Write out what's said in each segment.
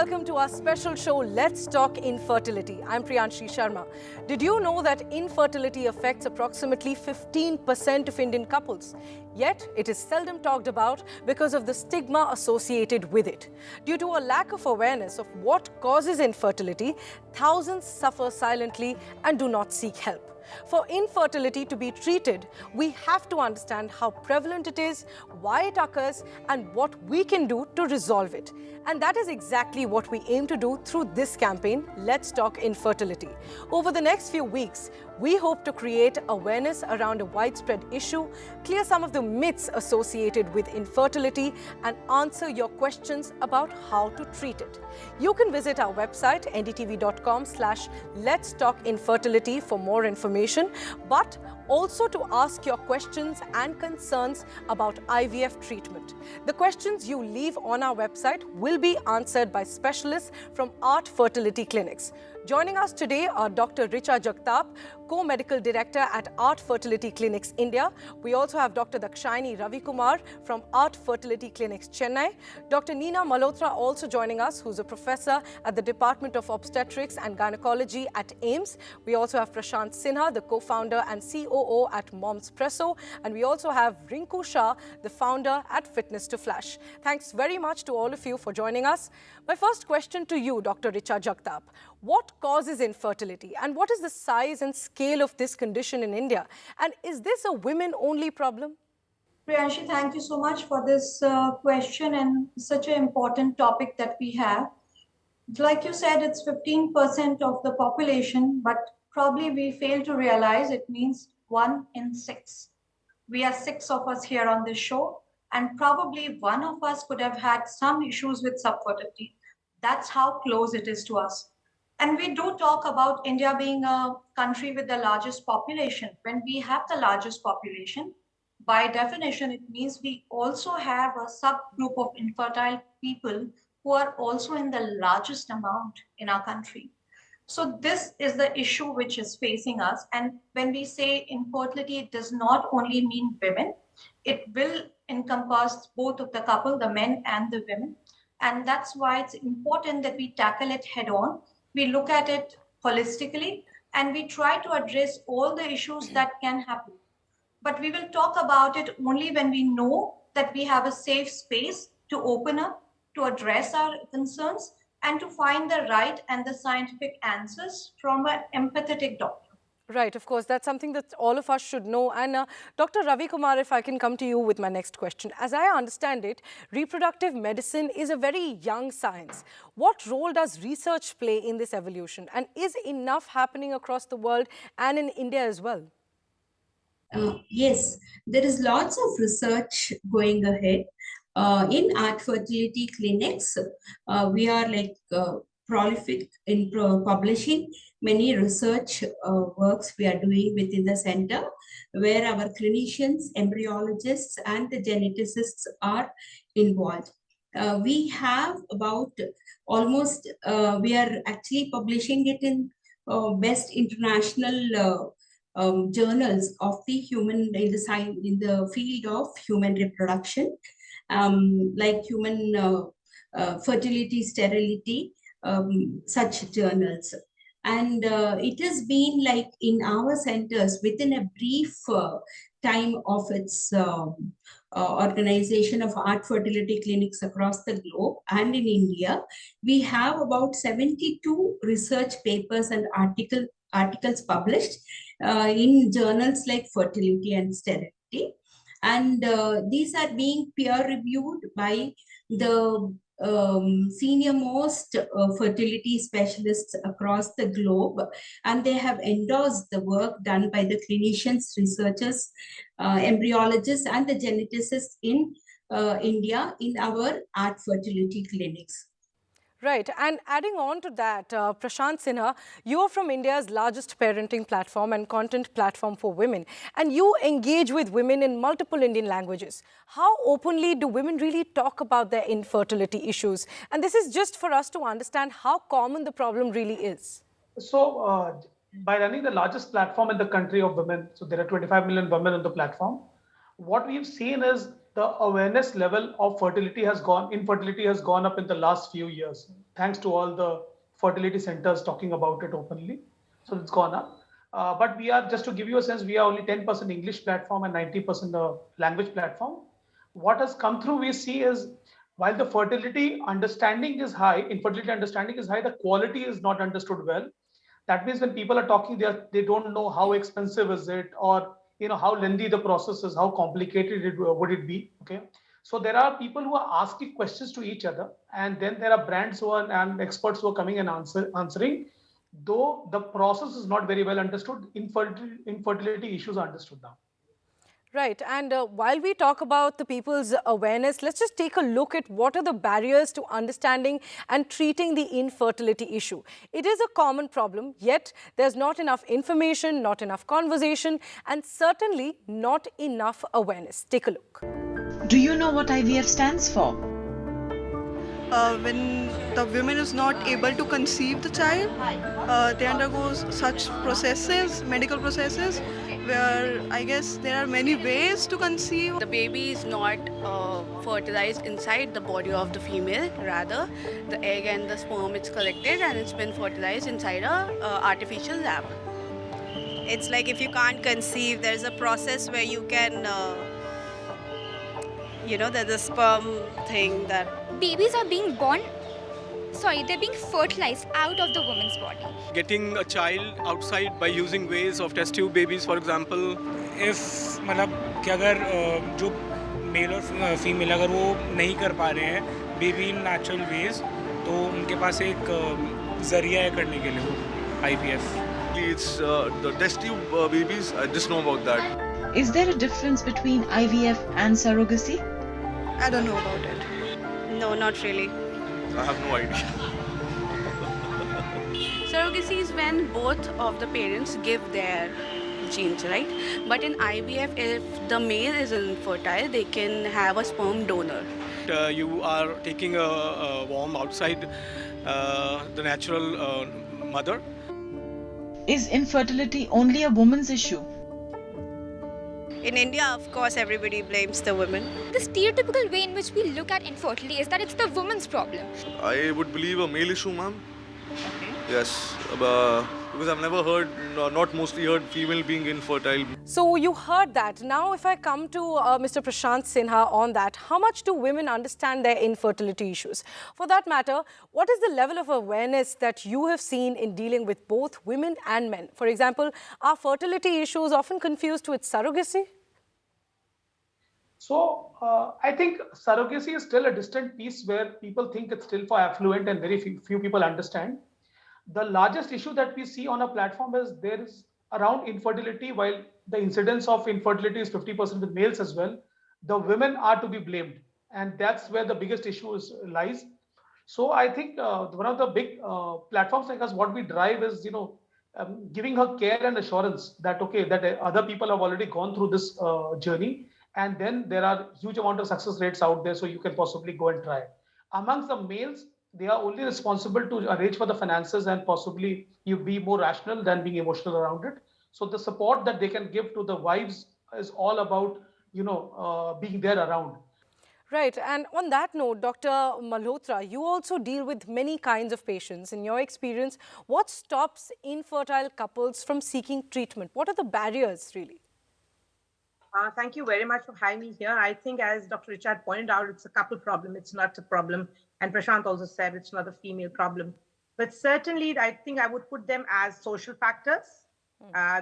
welcome to our special show, Let's Talk Infertility. I'm Priyanshi Sharma. Did you know that infertility affects approximately 15% of Indian couples? Yet, it is seldom talked about because of the stigma associated with it. Due to a lack of awareness of what causes infertility, thousands suffer silently and do not seek help. For infertility to be treated, we have to understand how prevalent it is, why it occurs, and what we can do to resolve it. And that is exactly what we aim to do through this campaign, Let's Talk Infertility. Over the next few weeks, we hope to create awareness around a widespread issue, clear some of the myths associated with infertility, and answer your questions about how to treat it. You can visit our website, ndtv.com/Let's Talk Infertility for more information, but also to ask your questions and concerns about IVF treatment. The questions you leave on our website will be answered by specialists from Art Fertility Clinics. Joining us today are Dr. Richa Jagtap, Co-Medical Director at Art Fertility Clinics India. We also have Dr. Dakshayani Ravikumar from Art Fertility Clinics Chennai. Dr. Neena Malhotra also joining us, who's a professor at the Department of Obstetrics and Gynecology at AIIMS. We also have Prashant Sinha, the co-founder and COO at Moms Presso. And we also have Rinku Shah, the founder at Fitness to Flash. Thanks very much to all of you for joining us. My first question to you, Dr. Richa Jagtap. What causes infertility and what is the size and scale of this condition in India? And is this a women-only problem? Priyanshi, thank you so much for this question and such an important topic that we have. Like you said, it's 15% of the population, but probably we fail to realize it means 1 in 6. We are 6 of us here on this show, and probably one of us could have had some issues with subfertility. That's how close it is to us. And we do talk about India being a country with the largest population. When we have the largest population, by definition, it means we also have a subgroup of infertile people who are also in the largest amount in our country. So this is the issue which is facing us. And when we say infertility, it does not only mean women, it will encompass both of the couple, the men and the women. And that's why it's important that we tackle it head on. We look at it holistically and we try to address all the issues that can happen. But we will talk about it only when we know that we have a safe space to open up, to address our concerns, and to find the right and the scientific answers from an empathetic doctor. Right, of course, that's something that all of us should know. And Dr. Ravikumar, if I can come to you with my next question. As I understand it, reproductive medicine is a very young science. What role does research play in this evolution? And is enough happening across the world and in India as well? Yes, there is lots of research going ahead. In Art Fertility Clinics, we are prolific in publishing many research works we are doing within the center, where our clinicians, embryologists, and the geneticists are involved. We have about almost, we are actually publishing it in best international journals of the human in the field of human reproduction, like human fertility, sterility, such journals. And it has been like in our centers within a brief time of its organization of Art Fertility Clinics across the globe and in India, we have about 72 research papers and articles published in journals like Fertility and Sterility. And these are being peer reviewed by the senior most fertility specialists across the globe, and they have endorsed the work done by the clinicians, researchers, embryologists, and the geneticists in India in our Art Fertility Clinics. Right. And adding on to that, Prashant Sinha, you're from India's largest parenting platform and content platform for women, and you engage with women in multiple Indian languages. How openly do women really talk about their infertility issues? And this is just for us to understand how common the problem really is. So by running the largest platform in the country of women, so there are 25 million women on the platform, what we've seen is the awareness level of infertility has gone up in the last few years, thanks to all the fertility centers talking about it openly. So it's gone up. But we are, just to give you a sense, we are only 10% English platform and 90% language platform. What has come through, we see is, while the infertility understanding is high, the quality is not understood well. That means when people are talking, they don't know how expensive is it, or how lengthy the process is, how complicated would it be. Okay, so there are people who are asking questions to each other, and then there are brands and experts who are coming and answering. Though the process is not very well understood, infertility issues are understood now. Right. And while we talk about the people's awareness, let's just take a look at what are the barriers to understanding and treating the infertility issue. It is a common problem, yet there's not enough information, not enough conversation, and certainly not enough awareness. Take a look. Do you know what IVF stands for? When the woman is not able to conceive the child, they undergo such processes, medical processes, where I guess there are many ways to conceive. The baby is not fertilized inside the body of the female, rather the egg and the sperm is collected and it's been fertilized inside a artificial lab. It's like if you can't conceive, there's a process where you can, there's a sperm thing that... Babies are being they're being fertilized out of the woman's body. Getting a child outside by using ways of test tube babies, for example. If कि अगर जो mail और female अगर वो नहीं कर पा रहे हैं बेबी इन नेचुरल वेज, तो उनके पास एक जरिया है करने के लिए वो IVF. It's the test tube babies. I just know about that. Is there a difference between IVF and surrogacy? I don't know about it. No, not really. I have no idea. Surrogacy is when both of the parents give their genes, right? But in IVF, if the male is infertile, they can have a sperm donor. You are taking a worm outside the natural mother. Is infertility only a woman's issue? In India, of course, everybody blames the women. The stereotypical way in which we look at infertility is that it's the woman's problem. I would believe a male issue, ma'am. Okay. Yes, because I've never heard, not mostly heard, female being infertile. So you heard that. Now, if I come to Mr. Prashant Sinha on that, how much do women understand their infertility issues? For that matter, what is the level of awareness that you have seen in dealing with both women and men? For example, are fertility issues often confused with surrogacy? So I think surrogacy is still a distant piece where people think it's still for affluent and very few people understand. The largest issue that we see on a platform is there is around infertility. While the incidence of infertility is 50% with males as well, the women are to be blamed, and that's where the biggest issue lies. So I think one of the big platforms like us, what we drive is giving her care and assurance that that other people have already gone through this journey, and then there are huge amount of success rates out there, so you can possibly go and try. Amongst the males, they are only responsible to arrange for the finances and possibly you be more rational than being emotional around it. So the support that they can give to the wives is all about, being there around. Right. And on that note, Dr. Malhotra, you also deal with many kinds of patients. In your experience, what stops infertile couples from seeking treatment? What are the barriers, really? Thank you very much for having me here. I think, as Dr. Richard pointed out, it's a couple problem. It's not a problem. And Prashant also said it's not a female problem. But certainly, I think I would put them as social factors.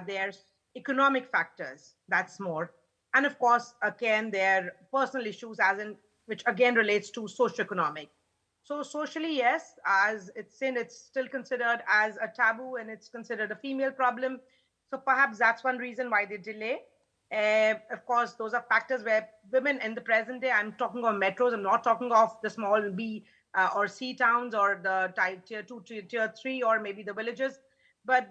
There's economic factors. That's more. And of course, again, there are personal issues, which again relates to socioeconomic. So socially, yes, as it's still considered as a taboo and it's considered a female problem. So perhaps that's one reason why they delay. Of course, those are factors where women in the present day, I'm talking of metros, I'm not talking of the small B or C towns or the tier 2, tier 3, or maybe the villages. But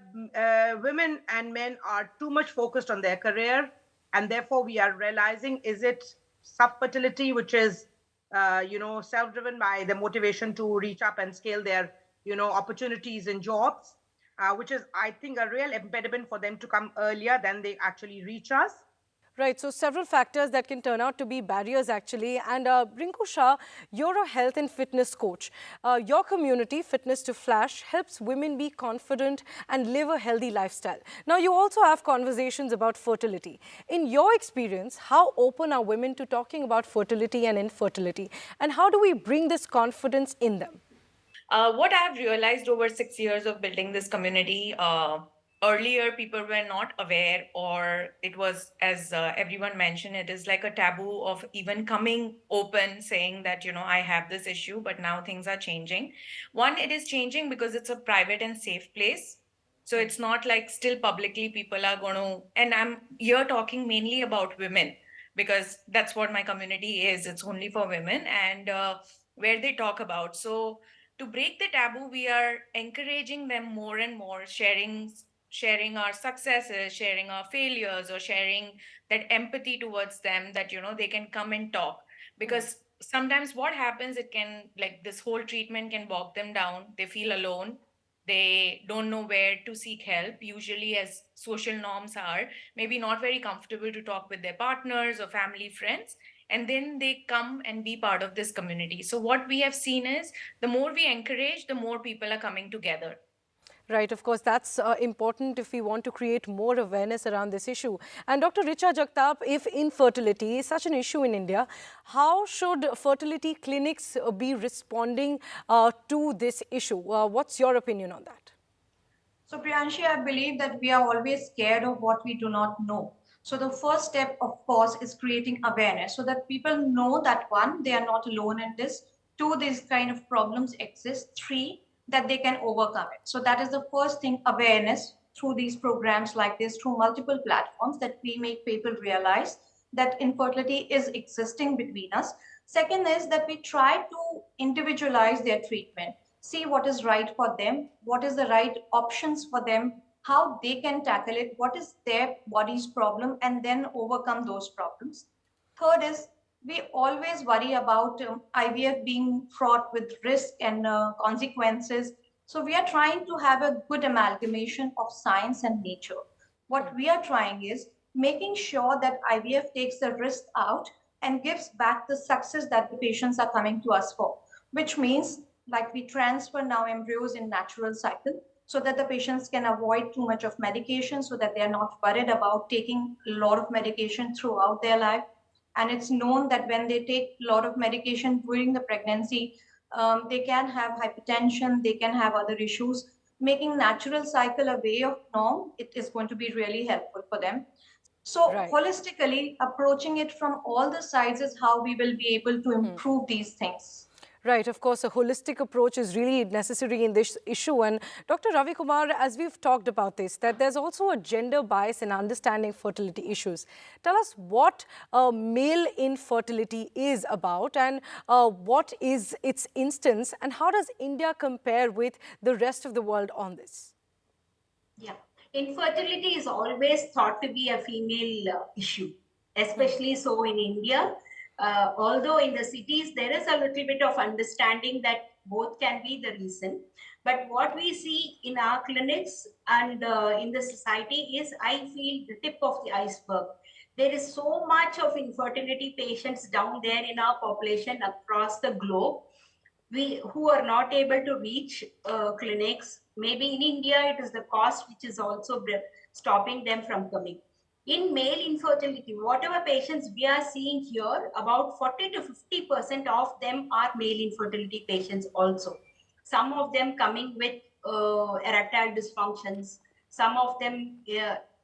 women and men are too much focused on their career. And therefore, we are realizing, is it subfertility, which is, self-driven by the motivation to reach up and scale their, opportunities in jobs, which is, I think, a real impediment for them to come earlier than they actually reach us. Right, so several factors that can turn out to be barriers actually. And Rinku Shah, you're a health and fitness coach. Your community, Fitness to Flash, helps women be confident and live a healthy lifestyle. Now, you also have conversations about fertility. In your experience, how open are women to talking about fertility and infertility? And how do we bring this confidence in them? What I've realized over 6 years of building this community, earlier people were not aware, or it was, as everyone mentioned, it is like a taboo of even coming open saying that, I have this issue, but now things are changing. One, it is changing because it's a private and safe place. So it's not like still publicly people are going to, and I'm here talking mainly about women because that's what my community is. It's only for women and where they talk about. So to break the taboo, we are encouraging them more and more, sharing our successes, sharing our failures, or sharing that empathy towards them, that they can come and talk. Because sometimes what happens, it can, like, this whole treatment can bog them down. They feel alone, they don't know where to seek help, usually, as social norms are maybe not very comfortable to talk with their partners or family friends, and then they come and be part of this community. So what we have seen is the more we encourage, the more people are coming together. Right, of course, that's important if we want to create more awareness around this issue. And Dr. Richa Jagtap, if infertility is such an issue in India, how should fertility clinics be responding to this issue? What's your opinion on that? So Priyanshi, I believe that we are always scared of what we do not know. So the first step, of course, is creating awareness so that people know that, one, they are not alone in this. Two, these kind of problems exist. Three, that they can overcome it. So that is the first thing, awareness through these programs like this, through multiple platforms, that we make people realize that infertility is existing between us. Second is that we try to individualize their treatment, see what is right for them, what is the right options for them, how they can tackle it, what is their body's problem, and then overcome those problems. Third is, we always worry about IVF being fraught with risk and consequences. So we are trying to have a good amalgamation of science and nature. What we are trying is making sure that IVF takes the risk out and gives back the success that the patients are coming to us for, which means, like, we transfer now embryos in natural cycle so that the patients can avoid too much of medication, so that they are not worried about taking a lot of medication throughout their life. And it's known that when they take a lot of medication during the pregnancy, they can have hypertension, they can have other issues. Making natural cycle a way of norm, it is going to be really helpful for them. So holistically approaching it from all the sides is how we will be able to improve these things. Right, of course, a holistic approach is really necessary in this issue. And Dr. Ravi Kumar, as we've talked about this, that there's also a gender bias in understanding fertility issues. Tell us what male infertility is about, and what is its instance, and how does India compare with the rest of the world on this? Yeah, infertility is always thought to be a female issue, especially so in India. Although in the cities, there is a little bit of understanding that both can be the reason. But what we see in our clinics and in the society is, I feel, the tip of the iceberg. There is so much of infertility patients down there in our population across the globe, who are not able to reach clinics. Maybe in India, it is the cost which is also stopping them from coming. In male infertility, whatever patients we are seeing here, about 40 to 50% of them are male infertility patients also. Some of them coming with erectile dysfunctions, some of them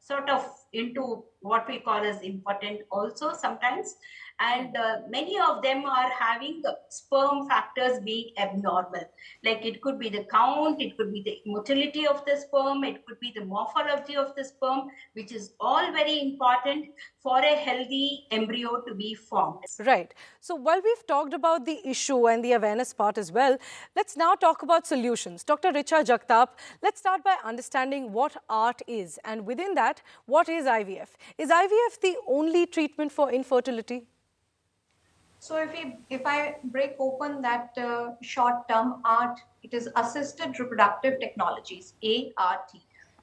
sort of into what we call as impotent also sometimes. And many of them are having sperm factors being abnormal. Like, it could be the count, it could be the motility of the sperm, it could be the morphology of the sperm, which is all very important for a healthy embryo to be formed. Right. So while we've talked about the issue and the awareness part as well, let's now talk about solutions. Dr. Richa Jagtap, let's start by understanding what ART is, and within that, what is IVF? Is IVF the only treatment for infertility? So if I break open that short term ART, it is assisted reproductive technologies, ART.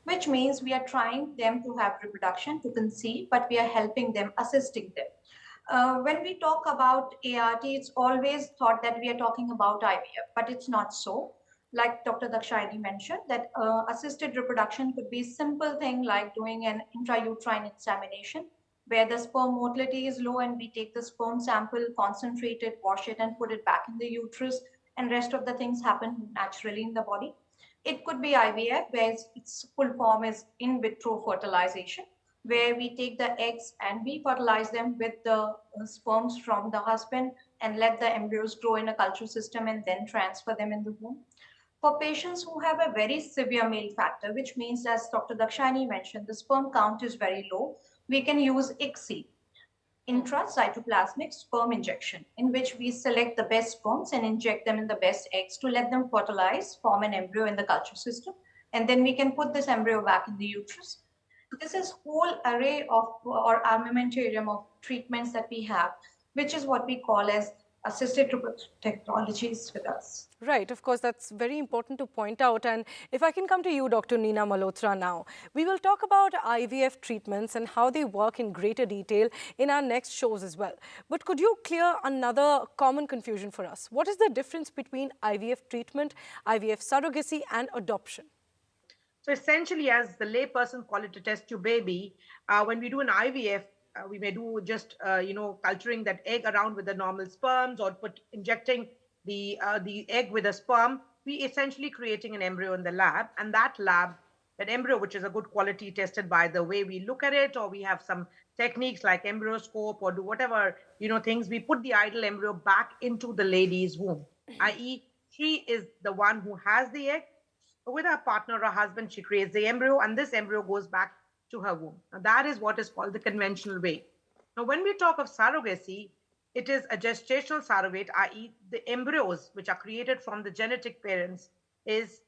which means we are trying them to have reproduction, to conceive, but we are helping them, assisting them. When we talk about ART, it's always thought that we are talking about IVF, but it's not so. Like Dr. Dakshayani mentioned, that assisted reproduction could be a simple thing like doing an intrauterine insemination, where the sperm motility is low and we take the sperm sample, concentrate it, wash it, and put it back in the uterus, and rest of the things happen naturally in the body. It could be IVF, where its full form is in vitro fertilization, where we take the eggs and we fertilize them with the sperms from the husband and let the embryos grow in a culture system and then transfer them in the womb. For patients who have a very severe male factor, which means, as Dr. Dakshani mentioned, the sperm count is very low, we can use ICSI, intracytoplasmic sperm injection, in which we select the best sperms and inject them in the best eggs to let them fertilize, form an embryo in the culture system, and then we can put this embryo back in the uterus. This is whole array of or armamentarium of treatments that we have, which is what we call as assisted reproductive technologies with us. Right, of course, that's very important to point out. And if I can come to you, Dr. Neena Malhotra, now, we will talk about IVF treatments and how they work in greater detail in our next shows as well. But could you clear another common confusion for us? What is the difference between IVF treatment, IVF surrogacy, and adoption? So essentially, as the layperson call it a test tube baby, when we do an IVF, we may do just culturing that egg around with the normal sperms or injecting the egg with a sperm. We essentially creating an embryo in the lab, and that embryo, which is a good quality, tested by the way we look at it, or we have some techniques like embryoscope or do whatever things. We put the idle embryo back into the lady's womb, i.e., she is the one who has the egg. With her partner or husband, she creates the embryo, and this embryo goes back to her womb. Now, that is what is called the conventional way. Now, when we talk of surrogacy, it is a gestational surrogate, i.e., the embryos which are created from the genetic parents is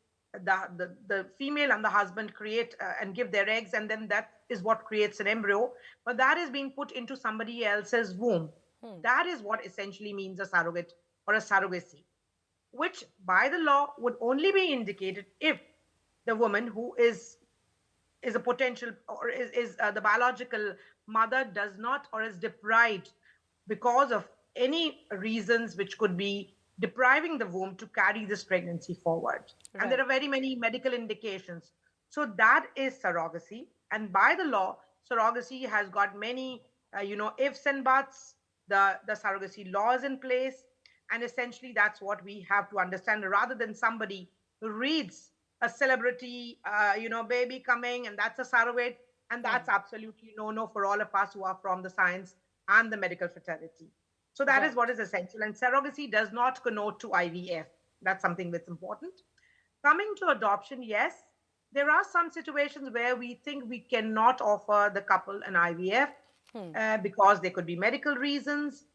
the female and the husband create and give their eggs, and then that is what creates an embryo. But that is being put into somebody else's womb. That is what essentially means a surrogate or a surrogacy, which by the law would only be indicated if the woman who is a potential or is the biological mother does not or is deprived because of any reasons which could be depriving the womb to carry this pregnancy forward. Right. And there are very many medical indications. So that is surrogacy. And by the law, surrogacy has got many, ifs and buts. The surrogacy law is in place. And essentially, that's what we have to understand, rather than somebody who reads a celebrity, baby coming, and that's a surrogate. And that's absolutely no for all of us who are from the science and the medical fraternity. So that is what is essential. And surrogacy does not connote to IVF. That's something that's important. Coming to adoption, yes, there are some situations where we think we cannot offer the couple an IVF because there could be medical reasons.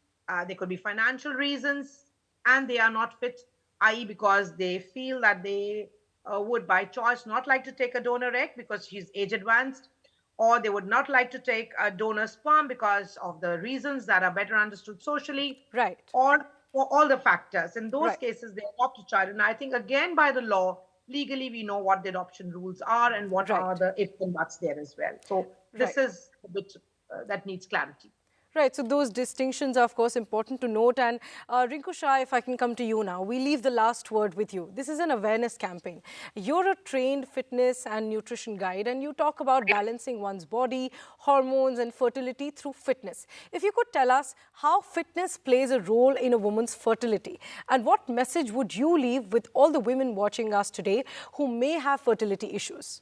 There could be financial reasons, and they are not fit, i.e., because they feel that they would by choice not like to take a donor egg because she's age advanced, or they would not like to take a donor sperm because of the reasons that are better understood socially, right? Or for all the factors. In those cases, they adopt a child. And I think, again, by the law, legally, we know what the adoption rules are and what are the ifs and buts there as well. So this is a bit that needs clarity. Right, so those distinctions are, of course, important to note. And Rinku Shah, if I can come to you now, we leave the last word with you. This is an awareness campaign. You're a trained fitness and nutrition guide, and you talk about balancing one's body, hormones, and fertility through fitness. If you could tell us how fitness plays a role in a woman's fertility, and what message would you leave with all the women watching us today who may have fertility issues?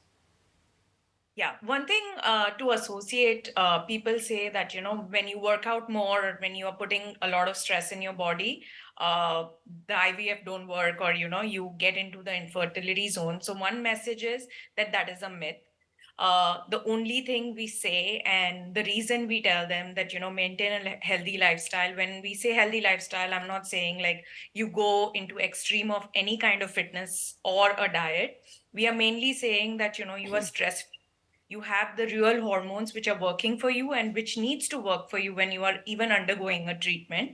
Yeah, one thing to associate, people say that, when you work out more, when you are putting a lot of stress in your body, the IVF don't work, or, you get into the infertility zone. So one message is that is a myth. The only thing we say, and the reason we tell them that, maintain a healthy lifestyle. When we say healthy lifestyle, I'm not saying like you go into extreme of any kind of fitness or a diet. We are mainly saying that, you are stress. You have the real hormones which are working for you and which needs to work for you when you are even undergoing a treatment.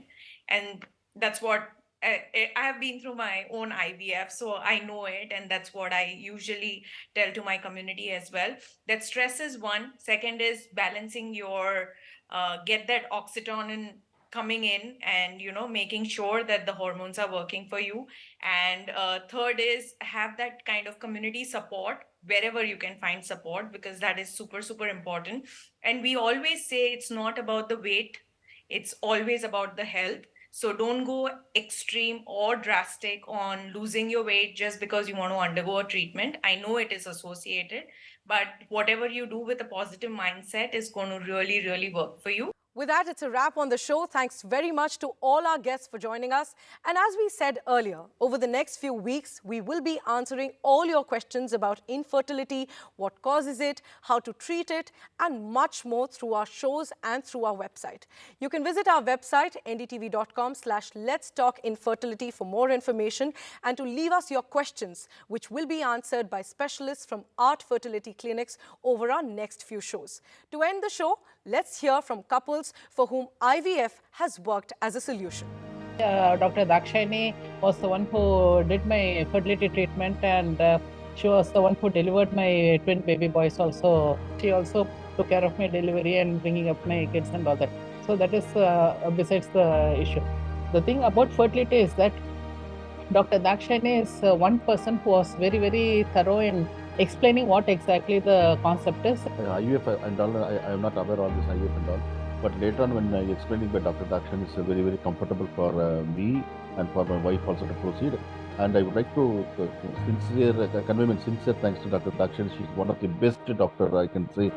And that's what I have been through my own IVF, so I know it, and that's what I usually tell to my community as well. That stress is one. Second is balancing your get that oxytocin coming in, and making sure that the hormones are working for you. And third is have that kind of community support wherever you can find support, because that is super super important. And we always say it's not about the weight, it's always about the health. So don't go extreme or drastic on losing your weight just because you want to undergo a treatment. I know it is associated, but whatever you do with a positive mindset is going to really, really work for you. With that, it's a wrap on the show. Thanks very much to all our guests for joining us. And as we said earlier, over the next few weeks, we will be answering all your questions about infertility, what causes it, how to treat it, and much more through our shows and through our website. You can visit our website, ndtv.com/Let's Talk Infertility for more information and to leave us your questions, which will be answered by specialists from Art Fertility clinics over our next few shows. To end the show, let's hear from couples for whom IVF has worked as a solution. Dr. Dakshayani was the one who did my fertility treatment, and she was the one who delivered my twin baby boys also. She also took care of my delivery and bringing up my kids and all that. So that is besides the issue. The thing about fertility is that Dr. Dakshayani is one person who was very, very thorough in explaining what exactly the concept is. IVF and all, I am not aware of this IVF and all. But later on, when explaining by Dr. Dakshan, it's very, very comfortable for me and for my wife also to proceed. And I would like to convey my sincere thanks to Dr. Dakshan. She's one of the best doctor I can say